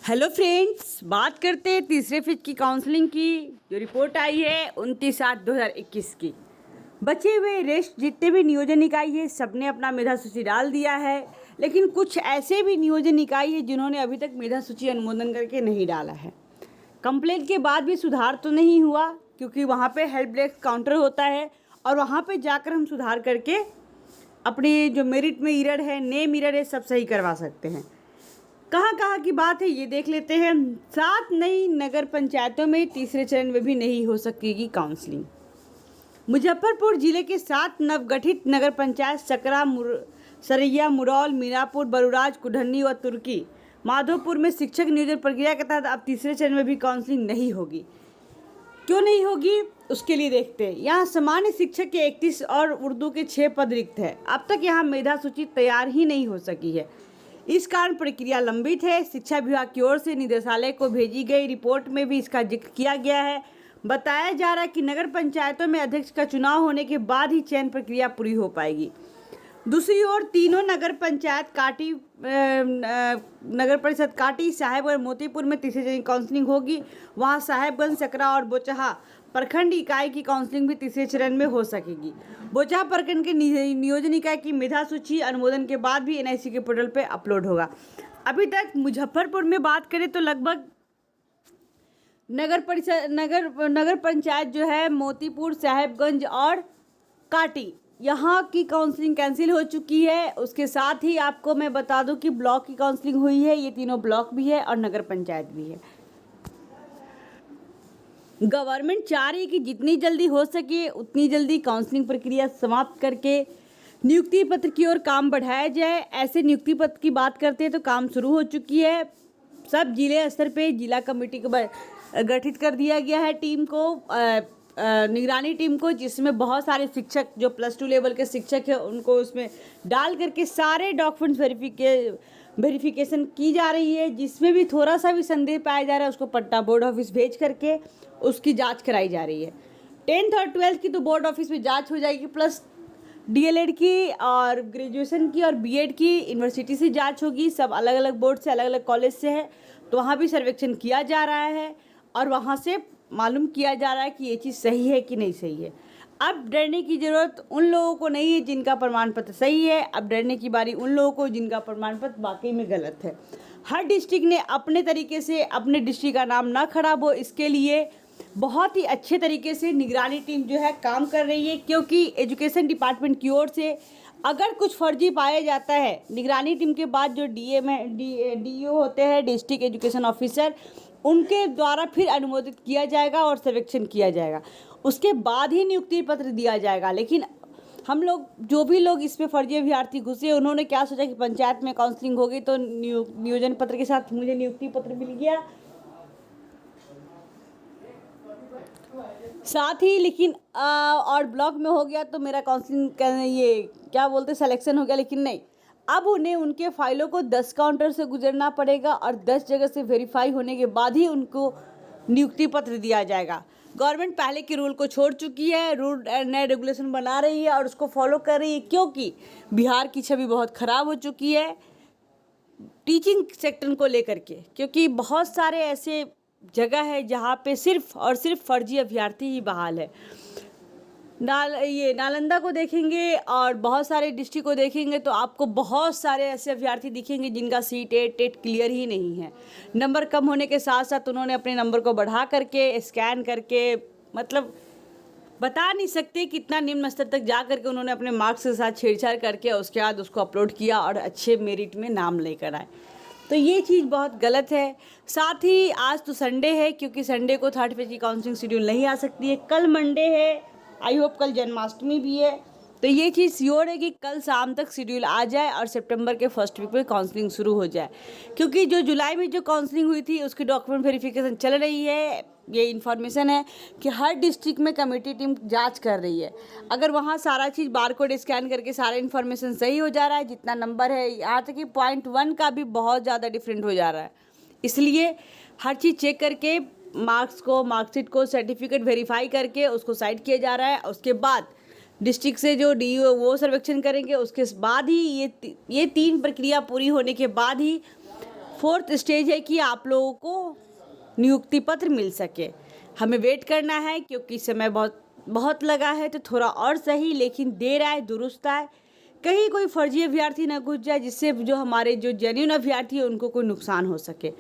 Hello friends, बात करते हैं तीसरे फेज की काउंसलिंग की। जो रिपोर्ट आई है 29/8/2021 की। बचे हुए रेस्ट जितने भी नियोजन निकाय है सबने अपना मेधा सूची डाल दिया है, लेकिन कुछ ऐसे भी नियोजन निकाय है जिन्होंने अभी तक मेधा सूची अनुमोदन करके नहीं डाला है। कंप्लेंट के बाद भी सुधार तो नहीं हुआ, क्योंकि वहाँ पे हेल्प डेस्क काउंटर होता है और वहाँ पे जाकर हम सुधार करके अपनी जो मेरिट में एरर है, नेम एरर है, सब सही करवा सकते हैं। कहाँ कहाँ की बात है ये देख लेते हैं। 7 नई नगर पंचायतों में तीसरे चरण में भी नहीं हो सकेगी काउंसलिंग। मुजफ्फरपुर जिले के 7 नवगठित नगर पंचायत सकरा, सरैया, मुरौल, मीनापुर, बरुराज, कुढ़नी और तुर्की माधोपुर में शिक्षक नियोजन प्रक्रिया के तहत अब तीसरे चरण में भी काउंसलिंग नहीं होगी। क्यों नहीं होगी उसके लिए देखते हैं। यहाँ सामान्य शिक्षक के 31 और उर्दू के 6 पद रिक्त है। अब तक यहाँ मेधा सूची तैयार ही नहीं हो सकी है, इस कारण प्रक्रिया लंबित है। शिक्षा विभाग की ओर से निदेशालय को भेजी गई रिपोर्ट में भी इसका जिक्र किया गया है। बताया जा रहा है कि नगर पंचायतों में अध्यक्ष का चुनाव होने के बाद ही चयन प्रक्रिया पूरी हो पाएगी। दूसरी ओर तीनों नगर पंचायत नगर परिषद काटी, साहेबगंज, मोतीपुर में तीसरे चरण काउंसलिंग होगी। वहाँ साहेबगंज, सकरा और बोचहा प्रखंड इकाई की काउंसलिंग भी तीसरे चरण में हो सकेगी। बोचहा प्रखंड के नियोजन इकाई की मेधा सूची अनुमोदन के बाद भी एनआईसी के पोर्टल पे अपलोड होगा। अभी तक मुजफ्फरपुर में बात करें तो लगभग नगर पंचायत जो है मोतीपुर, साहेबगंज और काटी, यहाँ की काउंसलिंग कैंसिल हो चुकी है। उसके साथ ही आपको मैं बता दूं कि ब्लॉक की काउंसलिंग हुई है। ये तीनों ब्लॉक भी है और नगर पंचायत भी है। गवर्नमेंट चाह रही है कि जितनी जल्दी हो सके उतनी जल्दी काउंसलिंग प्रक्रिया समाप्त करके नियुक्ति पत्र की ओर काम बढ़ाया जाए। ऐसे नियुक्ति पत्र की बात करते हैं तो काम शुरू हो चुकी है। सब जिले स्तर पे जिला कमेटी को गठित कर दिया गया है, टीम को, निगरानी टीम को, जिसमें बहुत सारे शिक्षक जो +2 लेवल के शिक्षक हैं उनको उसमें डाल करके सारे डॉक्यूमेंट्स वेरिफिकेशन की जा रही है। जिसमें भी थोड़ा सा भी संदेह पाया जा रहा है उसको पट्टा बोर्ड ऑफिस भेज करके उसकी जांच कराई जा रही है। 10th और 12th की तो बोर्ड ऑफिस में जांच हो जाएगी, प्लस डीएलएड की और ग्रेजुएशन की और बीएड की यूनिवर्सिटी से जांच होगी। सब अलग अलग बोर्ड से, अलग अलग कॉलेज से है, तो वहाँ भी सर्वेक्षण किया जा रहा है और वहाँ से मालूम किया जा रहा है कि ये चीज़ सही है कि नहीं सही है। अब डरने की ज़रूरत उन लोगों को नहीं है जिनका प्रमाण पत्र सही है। अब डरने की बारी उन लोगों को जिनका प्रमाण पत्र वाकई में गलत है। हर डिस्ट्रिक्ट ने अपने तरीके से अपने डिस्ट्रिक्ट का नाम ना खराब हो, इसके लिए बहुत ही अच्छे तरीके से निगरानी टीम जो है काम कर रही है। क्योंकि एजुकेशन डिपार्टमेंट की ओर से अगर कुछ फर्जी पाया जाता है, निगरानी टीम के बाद जो डीईओ होते हैं, डिस्ट्रिक्ट एजुकेशन ऑफिसर, उनके द्वारा फिर अनुमोदित किया जाएगा और सर्वेक्षण किया जाएगा। उसके बाद ही नियुक्ति पत्र दिया जाएगा। लेकिन हम लोग, जो भी लोग इसमें फर्जी अभ्यर्थी घुसे, उन्होंने क्या सोचा कि पंचायत में काउंसलिंग होगी तो नियोजन पत्र के साथ मुझे नियुक्ति पत्र मिल गया साथ ही, लेकिन और ब्लॉक में हो गया तो मेरा काउंसलिंग ये क्या बोलते सिलेक्शन हो गया। लेकिन नहीं, अब उन्हें उनके फाइलों को 10 काउंटर से गुजरना पड़ेगा और 10 जगह से वेरीफाई होने के बाद ही उनको नियुक्ति पत्र दिया जाएगा। गवर्नमेंट पहले के रूल को छोड़ चुकी है, रूल नए रेगुलेशन बना रही है और उसको फॉलो कर रही है। क्योंकि बिहार की छवि बहुत ख़राब हो चुकी है टीचिंग सेक्टर को लेकर के, क्योंकि बहुत सारे ऐसे जगह है जहाँ पे सिर्फ और सिर्फ फर्जी अभ्यर्थी ही बहाल है। नालंदा को देखेंगे और बहुत सारे डिस्ट्रिक्ट को देखेंगे तो आपको बहुत सारे ऐसे अभ्यर्थी दिखेंगे जिनका सीट टेट क्लियर ही नहीं है। नंबर कम होने के साथ साथ उन्होंने अपने नंबर को बढ़ा करके, स्कैन करके, मतलब बता नहीं सकते कितना निम्न स्तर तक जा करके उन्होंने अपने मार्क्स के साथ छेड़छाड़ करके उसके बाद उसको अपलोड किया और अच्छे मेरिट में नाम लेकर आए। तो ये चीज़ बहुत गलत है। साथ ही आज तो संडे है, क्योंकि संडे को 3rd फेज की काउंसलिंग शेड्यूल नहीं आ सकती है। कल मंडे है, आई होप कल जन्माष्टमी भी है, तो ये चीज़ श्योर है कि कल शाम तक शेड्यूल आ जाए और सितंबर के फर्स्ट वीक में काउंसलिंग शुरू हो जाए। क्योंकि जो जुलाई में जो काउंसलिंग हुई थी उसकी डॉक्यूमेंट वेरिफिकेशन चल रही है। ये इन्फॉर्मेशन है कि हर डिस्ट्रिक्ट में कमेटी टीम जांच कर रही है। अगर वहाँ सारा चीज़ बारकोड स्कैन करके सारा इन्फॉर्मेशन सही हो जा रहा है, जितना नंबर है, यहाँ तक कि पॉइंट 1 का भी बहुत ज़्यादा डिफरेंट हो जा रहा है, इसलिए हर चीज़ चेक करके मार्क्स को, मार्कशीट को, सर्टिफिकेट वेरीफाई करके उसको साइड किया जा रहा है। उसके बाद डिस्ट्रिक्ट से जो डीईओ वो सर्वेक्षण करेंगे, उसके बाद ही ये 3 प्रक्रिया पूरी होने के बाद ही 4th स्टेज है कि आप लोगों को नियुक्ति पत्र मिल सके। हमें वेट करना है क्योंकि समय बहुत लगा है, तो थोड़ा और सही, लेकिन देर आए दुरुस्त आए, कहीं कोई फर्जी अभ्यर्थी ना घुस जाए जिससे जो हमारे जो जेन्युइन अभ्यर्थी है उनको कोई नुकसान हो सके।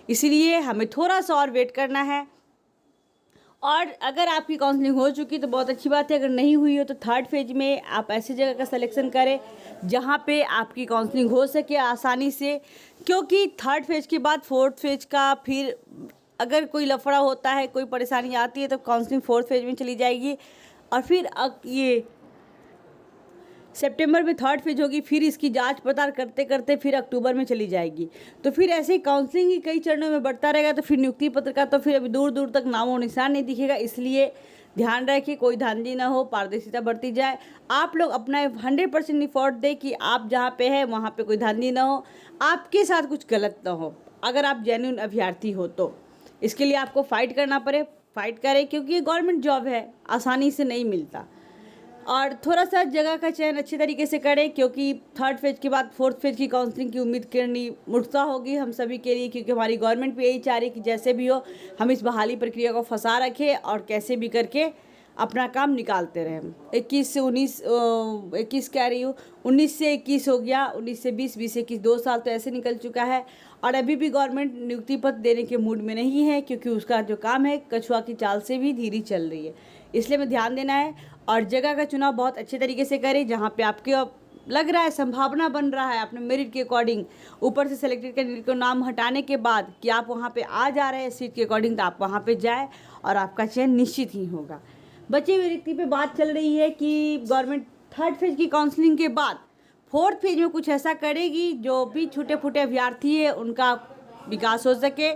इसलिए हमें थोड़ा सा और वेट करना है। और अगर आपकी काउंसलिंग हो चुकी तो बहुत अच्छी बात है, अगर नहीं हुई हो तो 3rd फेज में आप ऐसी जगह का सिलेक्शन करें जहाँ पे आपकी काउंसलिंग हो सके आसानी से, क्योंकि 3rd फेज के बाद 4th फेज का फिर अगर कोई लफड़ा होता है, कोई परेशानी आती है तो काउंसलिंग 4th फेज में चली जाएगी और फिर ये सितंबर में 3rd फेज होगी, फिर इसकी जांच पड़ताल करते करते फिर अक्टूबर में चली जाएगी। तो फिर ऐसे ही काउंसलिंग ही कई चरणों में बढ़ता रहेगा, तो फिर नियुक्ति पत्र का तो फिर अभी दूर दूर तक नामो निशान नहीं दिखेगा। इसलिए ध्यान रखिए, कोई धांधली ना हो, पारदर्शिता बढ़ती जाए। आप लोग अपना 100% एफर्ट दें कि आप जहाँ पे है वहाँ पे कोई धांधली ना हो, आपके साथ कुछ गलत ना हो। अगर आप जेन्युइन अभ्यर्थी हो तो इसके लिए आपको फाइट करना पड़े, फाइट करें, क्योंकि ये गवर्नमेंट जॉब है, आसानी से नहीं मिलता। और थोड़ा सा जगह का चयन अच्छे तरीके से करें, क्योंकि 3rd फेज के बाद 4th फेज की काउंसलिंग की उम्मीद करनी मुश्किल होगी हम सभी के लिए, क्योंकि हमारी गवर्नमेंट भी यही चाह रही है कि जैसे भी हो हम इस बहाली प्रक्रिया को फंसा रखें और कैसे भी करके अपना काम निकालते रहें। 21 से 21 कह रही हूँ, 19 से 21 हो गया, 19 से 20, 20 से 21, 2 साल तो ऐसे निकल चुका है और अभी भी गवर्नमेंट नियुक्ति पत्र देने के मूड में नहीं है, क्योंकि उसका जो काम है कछुआ की चाल से भी धीरे चल रही है। इसलिए हमें ध्यान देना है और जगह का चुनाव बहुत अच्छे तरीके से करें, जहाँ पे आपके लग रहा है, संभावना बन रहा है अपने मेरिट के अकॉर्डिंग, ऊपर से सेलेक्टेड कैंडिडेट को नाम हटाने के बाद कि आप वहाँ पे आ जा रहे हैं सीट के अकॉर्डिंग, तो आप वहाँ पे जाए और आपका चयन निश्चित ही होगा। बची हुई रिक्ति पे बात चल रही है कि गवर्नमेंट 3rd फेज की काउंसलिंग के बाद 4th फेज में कुछ ऐसा करेगी जो भी छोटे फूटे अभ्यर्थी है उनका विकास हो सके।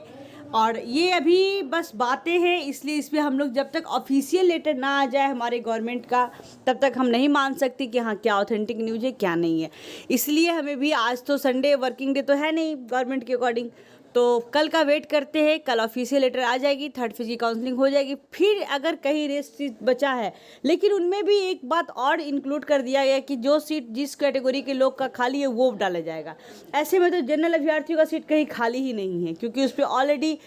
और ये अभी बस बातें हैं, इसलिए इस पर हम लोग जब तक ऑफिशियल लेटर ना आ जाए हमारे गवर्नमेंट का, तब तक हम नहीं मान सकते कि हाँ क्या ऑथेंटिक न्यूज़ है क्या नहीं है। इसलिए हमें भी, आज तो संडे वर्किंग डे तो है नहीं गवर्नमेंट के अकॉर्डिंग, तो कल का वेट करते हैं। कल ऑफिशियल लेटर आ जाएगी, 3rd फेज की काउंसलिंग हो जाएगी। फिर अगर कहीं रेस्ट सीट बचा है, लेकिन उनमें भी एक बात और इंक्लूड कर दिया गया कि जो सीट जिस कैटेगरी के लोग का खाली है वो डाला जाएगा। ऐसे में तो जनरल अभ्यर्थियों का सीट कहीं खाली ही नहीं है, क्योंकि उस पर ऑलरेडी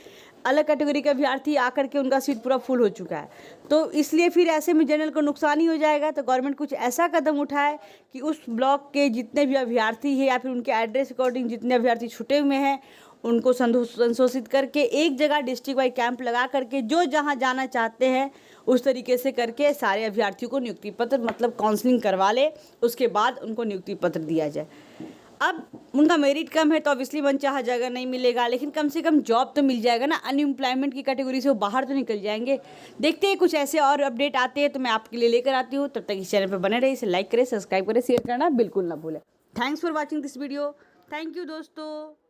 अलग कैटेगरी के अभ्यर्थी आकर के उनका सीट पूरा फुल हो चुका है। तो इसलिए फिर ऐसे में जनरल को नुकसान ही हो जाएगा। तो गवर्नमेंट कुछ ऐसा कदम उठाए कि उस ब्लॉक के जितने भी अभ्यर्थी हैं या फिर उनके एड्रेस अकॉर्डिंग जितने अभ्यर्थी छुटे हुए हैं उनको संशोधित करके एक जगह डिस्ट्रिक्ट वाइज कैंप लगा करके जो जहां जाना चाहते हैं उस तरीके से करके सारे अभ्यर्थियों को नियुक्ति पत्र मतलब काउंसलिंग करवा ले, उसके बाद उनको नियुक्ति पत्र दिया जाए। अब उनका मेरिट कम है तो ऑब्वियसली मनचाहा जगह नहीं मिलेगा, लेकिन कम से कम जॉब तो मिल जाएगा ना। अनएम्प्लॉयमेंट की कैटेगरी से वो बाहर तो निकल जाएंगे। देखते हैं कुछ ऐसे और अपडेट आते हैं तो मैं आपके लिए लेकर आती हूँ। तब तक इस चैनल पर बने रहिए, इसे लाइक करें, सब्सक्राइब करें, शेयर करना बिल्कुल ना भूलें। Thanks for watching this video. Thank you दोस्तों।